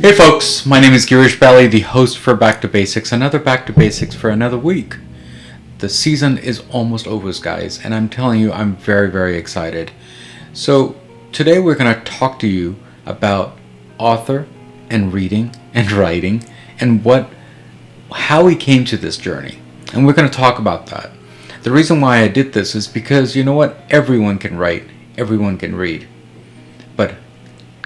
Hey folks, my name is Girish, the host for Back2Basics, another Back2Basics for another week. The season is almost over, guys, and I'm telling you, I'm very, very excited. So today we're going to talk to you about author and reading and writing and how he came to this journey. And we're going to talk about that. The reason why I did this is because, you know what? Everyone can write, everyone can read. But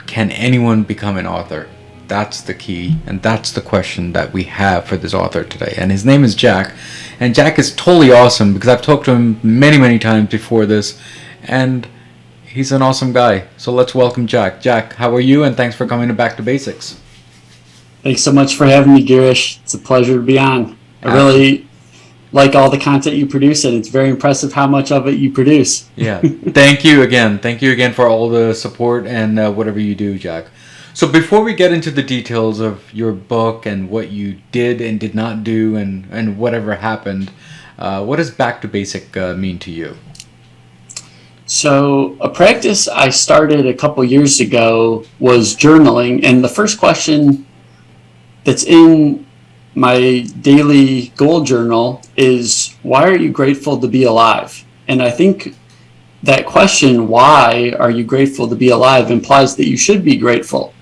can anyone become an author? That's the key, and that's the question that we have for this author today. And his name is Jack. And Jack is totally awesome because I've talked to him many, many times before this. And he's an awesome guy. So let's welcome Jack. Jack, how are you? And thanks for coming to Back2Basics. Thanks so much for having me, Girish. It's a pleasure to be on. I really like all the content you produce, and it's very impressive how much of it you produce. Yeah. Thank you again. Thank you again for all the support and whatever you do, Jack. So before we get into the details of your book and what you did and did not do and whatever happened, what does Back to Basic mean to you? So a practice I started a couple years ago was journaling, and the first question that's in my daily goal journal is, why are you grateful to be alive? And I think that question, why are you grateful to be alive, implies that you should be grateful.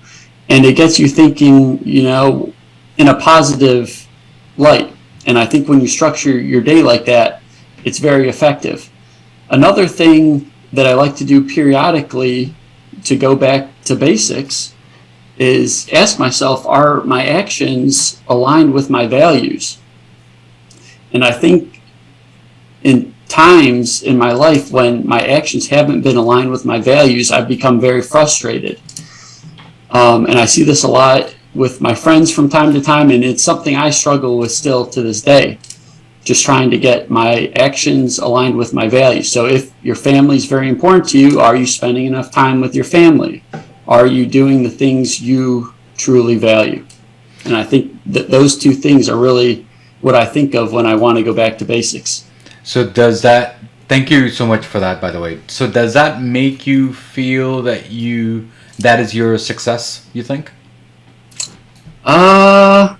And it gets you thinking, in a positive light. And I think when you structure your day like that, it's very effective. Another thing that I like to do periodically to go back to basics is ask myself, are my actions aligned with my values? And I think in times in my life when my actions haven't been aligned with my values, I've become very frustrated. And I see this a lot with my friends from time to time, and it's something I struggle with still to this day, just trying to get my actions aligned with my values. So if your family is very important to you, are you spending enough time with your family? Are you doing the things you truly value? And I think that those two things are really what I think of when I want to go back to basics. So thank you so much for that, by the way. So does that make you feel that that is your success, you think? I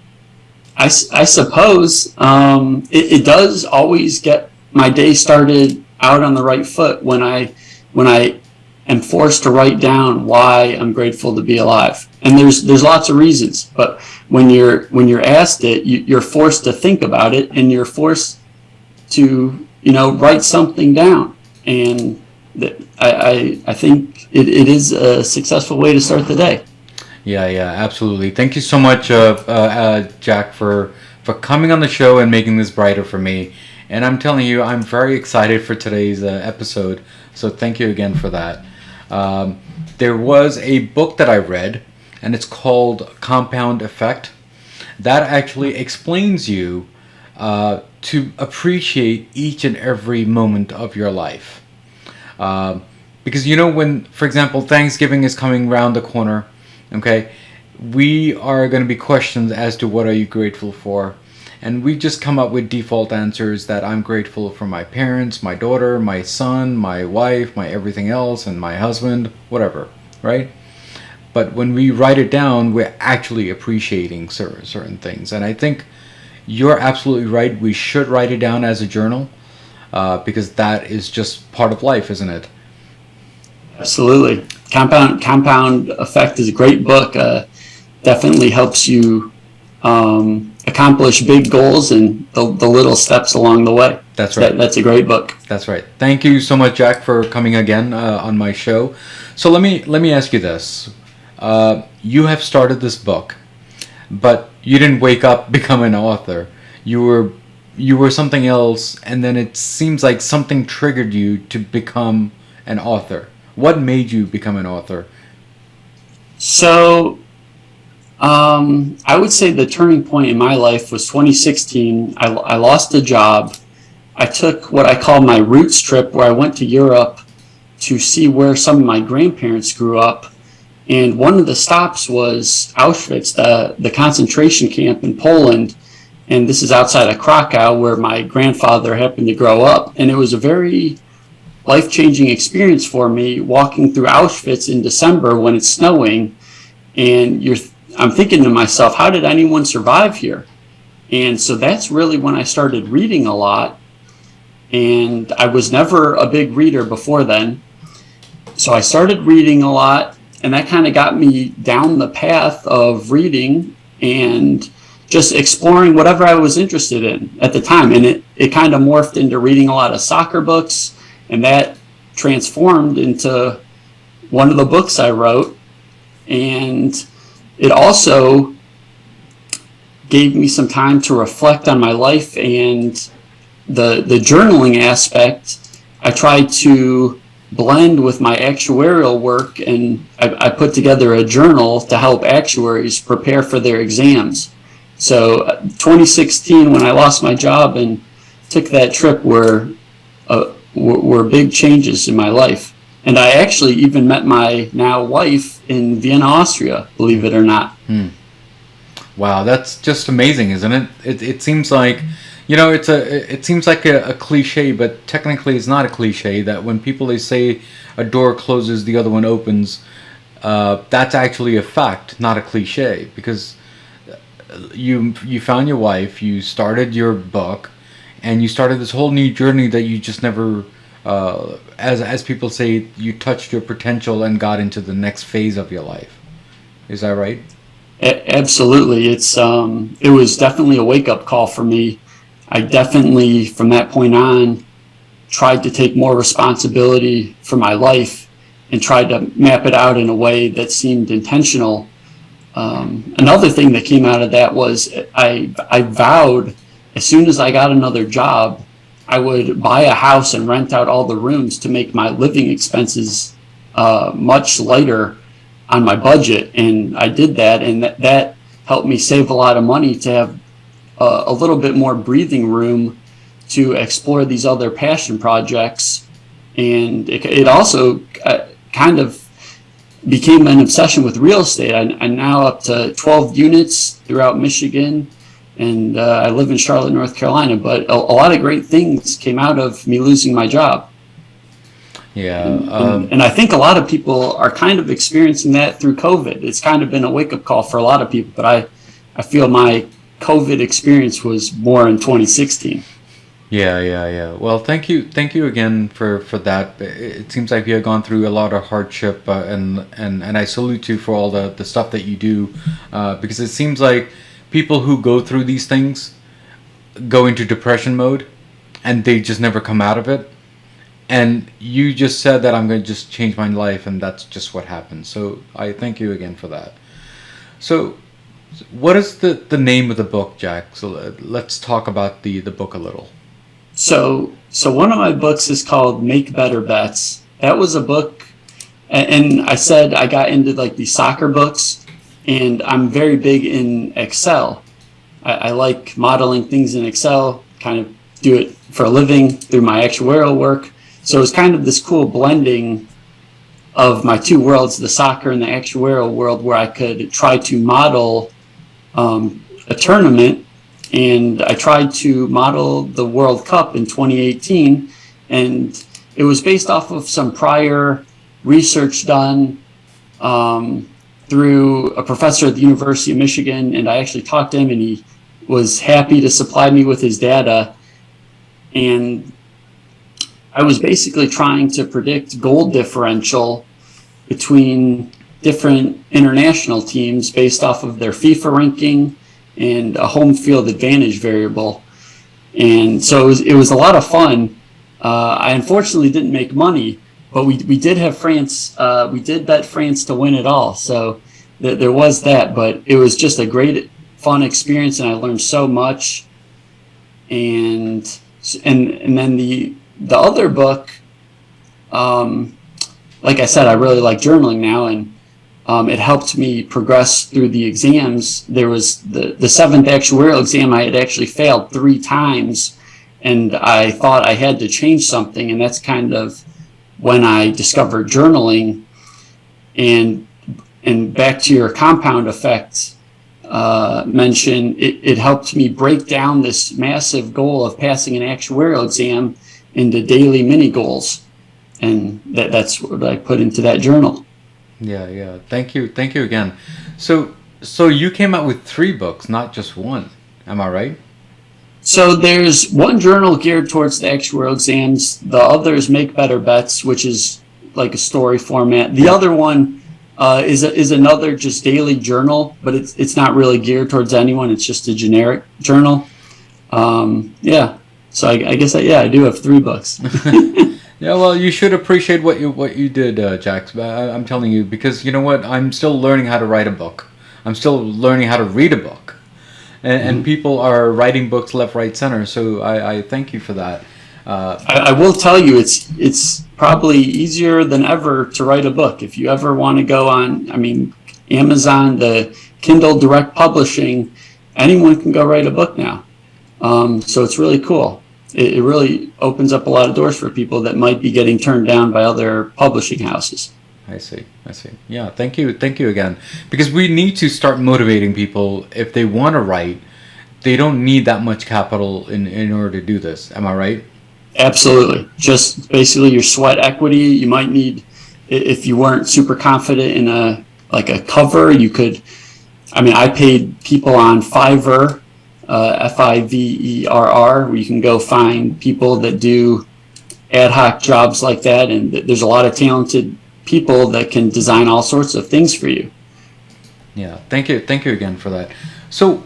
suppose it does always get my day started out on the right foot when I am forced to write down why I'm grateful to be alive. And there's lots of reasons, but when you're asked it, you're forced to think about it, and you're forced to write something down. And I think it is a successful way to start the day. Yeah, absolutely. Thank you so much, Jack, for coming on the show and making this brighter for me. And I'm telling you, I'm very excited for today's episode. So thank you again for that. There was a book that I read, and it's called Compound Effect. That actually explains you to appreciate each and every moment of your life. Because when, for example, Thanksgiving is coming around the corner, okay, we are going to be questioned as to what are you grateful for. And we just come up with default answers that I'm grateful for my parents, my daughter, my son, my wife, my everything else, and my husband, whatever, right? But when we write it down, we're actually appreciating certain things. And I think you're absolutely right. We should write it down as a journal because that is just part of life, isn't it? Absolutely. Compound Effect is a great book. Definitely helps you accomplish big goals and the little steps along the way. That's right. That's a great book. That's right. Thank you so much, Jack, for coming again on my show. So let me ask you this: you have started this book, but you didn't wake up become an author. You were something else, and then it seems like something triggered you to become an author. What made you become an author? So I would say the turning point in my life was 2016. I lost a job. I took what I call my roots trip, where I went to Europe to see where some of my grandparents grew up. And one of the stops was Auschwitz, the concentration camp in Poland. And this is outside of Krakow, where my grandfather happened to grow up. And it was a very life-changing experience for me, walking through Auschwitz in December when it's snowing, and I'm thinking to myself, how did anyone survive here? And so that's really when I started reading a lot. And I was never a big reader before then. So I started reading a lot, and that kind of got me down the path of reading and just exploring whatever I was interested in at the time. And it kind of morphed into reading a lot of soccer books, and that transformed into one of the books I wrote. And it also gave me some time to reflect on my life and the journaling aspect. I tried to blend with my actuarial work, and I put together a journal to help actuaries prepare for their exams. So 2016, when I lost my job and took that trip, were big changes in my life. And I actually even met my now wife in Vienna, Austria, believe it or not. Wow, that's just amazing, isn't it? It seems like, it seems like a cliche, but technically it's not a cliche. That when people, they say a door closes, the other one opens, that's actually a fact, not a cliche. Because you found your wife, you started your book, and you started this whole new journey that you just never, as people say, you touched your potential and got into the next phase of your life. Is that right? Absolutely. It was definitely a wake-up call for me. I definitely, from that point on, tried to take more responsibility for my life and tried to map it out in a way that seemed intentional. Another thing that came out of that was I vowed, as soon as I got another job, I would buy a house and rent out all the rooms to make my living expenses much lighter on my budget. And I did that, and that helped me save a lot of money to have a little bit more breathing room to explore these other passion projects. And it also kind of became an obsession with real estate. I'm now up to 12 units throughout Michigan, and I live in Charlotte, North Carolina. But a lot of great things came out of me losing my job. Yeah. And I think a lot of people are kind of experiencing that through COVID. It's kind of been a wake-up call for a lot of people, but I feel my COVID experience was more in 2016. Yeah. Well, thank you again for that. It seems like you have gone through a lot of hardship, and I salute you for all the stuff that you do, because it seems like people who go through these things go into depression mode, and they just never come out of it. And you just said that I'm going to just change my life, and that's just what happened. So I thank you again for that. So what is the name of the book, Jack? So let's talk about the book a little. So one of my books is called Make Better Bets. That was a book, and I said I got into like these soccer books, and I'm very big in Excel. I like modeling things in Excel, kind of do it for a living through my actuarial work. So it was kind of this cool blending of my two worlds, the soccer and the actuarial world, where I could try to model a tournament. And I tried to model the World Cup in 2018, and it was based off of some prior research done through a professor at the University of Michigan, and I actually talked to him, and he was happy to supply me with his data. And I was basically trying to predict goal differential between different international teams based off of their FIFA ranking and a home field advantage variable. And so it was a lot of fun. I unfortunately didn't make money, but we did have France. We did bet France to win it all. So there was that, but it was just a great, fun experience, and I learned so much. And then the other book, like I said, I really like journaling now, and it helped me progress through the exams. There was the seventh actuarial exam I had actually failed 3 times, and I thought I had to change something, and that's kind of when I discovered journaling. And back to your compound effect mention, it helped me break down this massive goal of passing an actuarial exam into daily mini goals, and that's what I put into that journal. Yeah. Thank you again. So So you came out with 3 books, not just one. Am I right? So there's one journal geared towards the actuarial exams. The other is Make Better Bets, which is like a story format. The Yeah. other one is another just daily journal, but it's not really geared towards anyone. It's just a generic journal. Yeah. So I guess I do have 3 books. Yeah, well, you should appreciate what you did, Jax. I'm telling you, because you know what? I'm still learning how to write a book. I'm still learning how to read a book, and people are writing books left, right, center. So I thank you for that. I will tell you, it's probably easier than ever to write a book. If you ever want to go on, I mean, Amazon, the Kindle Direct Publishing, anyone can go write a book now. So it's really cool. It really opens up a lot of doors for people that might be getting turned down by other publishing houses. I see. I see. Yeah, thank you again, because we need to start motivating people if they want to write. They don't need that much capital in order to do this. Am I right? Absolutely. Just basically your sweat equity. You might need, if you weren't super confident in a cover, you could, I mean, I paid people on Fiverr, Fiverr, where you can go find people that do ad hoc jobs like that. And there's a lot of talented people that can design all sorts of things for you. Yeah. Thank you again for that. So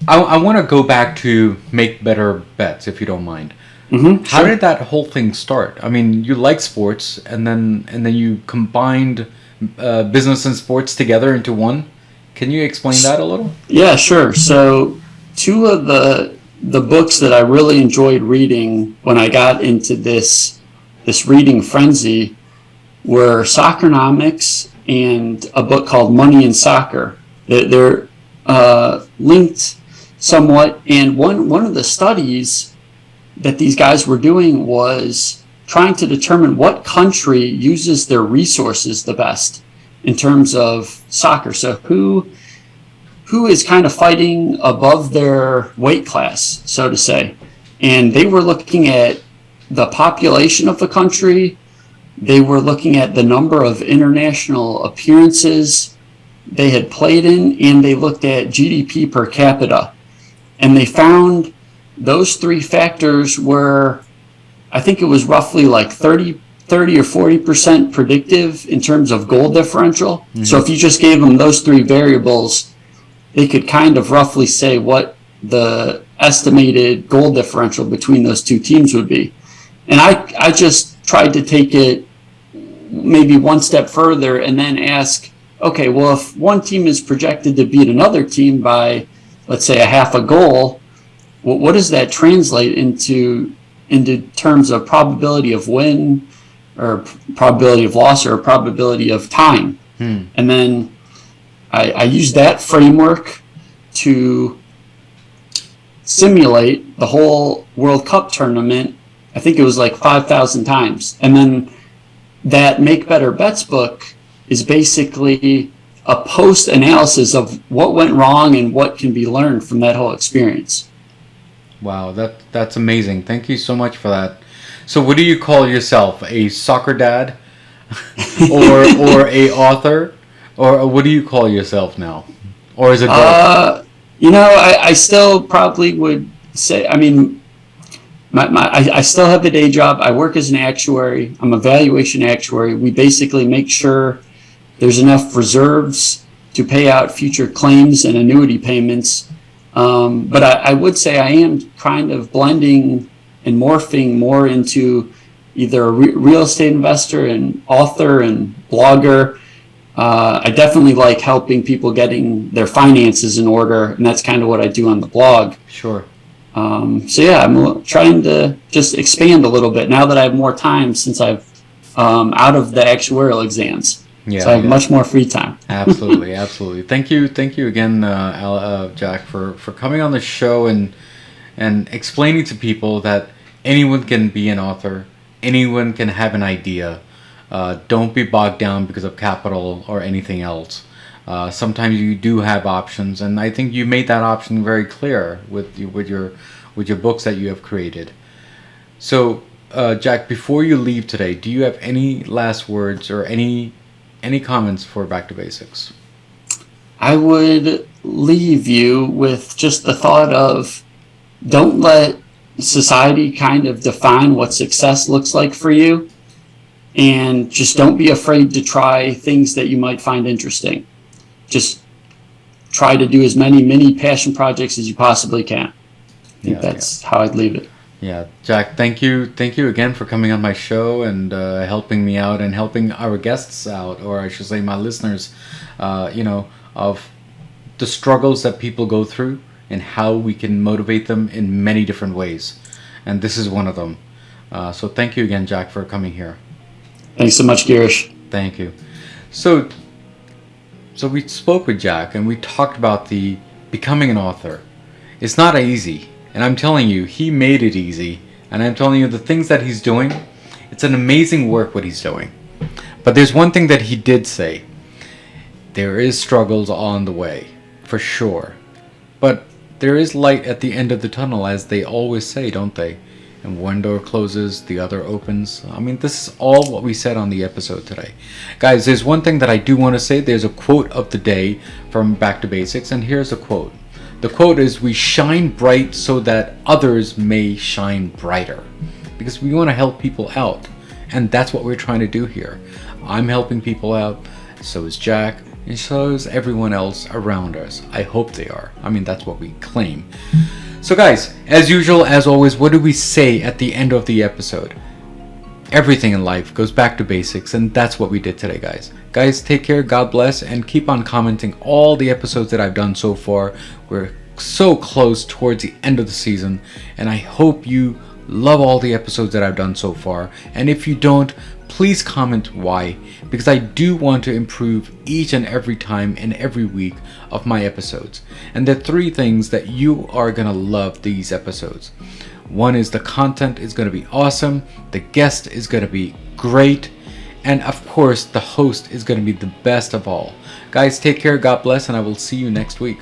I want to go back to Make Better Bets, if you don't mind. How Sure. did that whole thing start? I mean, you like sports, and then you combined business and sports together into one. Can you explain that a little? Yeah, sure. So two of the books that I really enjoyed reading when I got into this reading frenzy were Soccernomics and a book called Money in Soccer. They're linked somewhat, and one of the studies that these guys were doing was trying to determine what country uses their resources the best in terms of soccer. So who is kind of fighting above their weight class, so to say. And they were looking at the population of the country. They were looking at the number of international appearances they had played in, and they looked at GDP per capita. And they found those 3 factors were, I think it was roughly like 30 or 40% predictive in terms of goal differential. Mm-hmm. So if you just gave them those 3 variables, they could kind of roughly say what the estimated goal differential between those 2 teams would be. And I just tried to take it maybe one step further and then ask, okay, well, if one team is projected to beat another team by, let's say, a half a goal, what does that translate into terms of probability of win or probability of loss or probability of time? And then I used that framework to simulate the whole World Cup tournament. I think it was like 5,000 times. And then that Make Better Bets book is basically a post-analysis of what went wrong and what can be learned from that whole experience. Wow, that's amazing. Thank you so much for that. So, what do you call yourself? A soccer dad, or a author, or what do you call yourself now? Or is it both? I still probably would say. I mean, I still have the day job. I work as an actuary. I'm a valuation actuary. We basically make sure there's enough reserves to pay out future claims and annuity payments. But I would say I am kind of blending and morphing more into either a real estate investor and author and blogger. I definitely like helping people getting their finances in order, and that's kind of what I do on the blog. Sure. So yeah, I'm trying to just expand a little bit now that I have more time since I've out of the actuarial exams. Yeah, so I have much more free time. Absolutely, absolutely. Thank you again, Jack, for coming on the show and explaining to people that anyone can be an author, anyone can have an idea. Don't be bogged down because of capital or anything else. Sometimes you do have options, and I think you made that option very clear with your books that you have created. So, Jack, before you leave today, do you have any last words or any comments for Back to Basics? I would leave you with just the thought of don't let society kind of define what success looks like for you, and just don't be afraid to try things that you might find interesting. Just try to do as many mini passion projects as you possibly can. I think that's how I'd leave it. Yeah, Jack, thank you again for coming on my show and helping me out and helping our guests out, or I should say my listeners, of the struggles that people go through and how we can motivate them in many different ways. And this is one of them. So thank you again, Jack, for coming here. Thanks so much, Girish. Thank you. So we spoke with Jack and we talked about the becoming an author. It's not easy. And I'm telling you, he made it easy. And I'm telling you, the things that he's doing, it's an amazing work what he's doing. But there's one thing that he did say. There is struggles on the way, for sure. But there is light at the end of the tunnel, as they always say, don't they? And one door closes, the other opens. I mean, this is all what we said on the episode today. Guys, there's one thing that I do want to say. There's a quote of the day from Back2Basics, and here's the quote. The quote is, "We shine bright so that others may shine brighter." Because we want to help people out. And that's what we're trying to do here. I'm helping people out. So is Jack. And so is everyone else around us. I hope they are. I mean, that's what we claim. So guys, as usual, as always, what do we say at the end of the episode? Everything in life goes back to basics, and that's what we did today, guys. Guys, take care, God bless, and keep on commenting all the episodes that I've done so far. We're so close towards the end of the season, and I hope you love all the episodes that I've done so far. And if you don't, please comment why, because I do want to improve each and every time and every week of my episodes. And there are 3 things that you are going to love these episodes. One is the content is going to be awesome, the guest is going to be great, and of course the host is going to be the best of all. Guys, take care, God bless, and I will see you next week.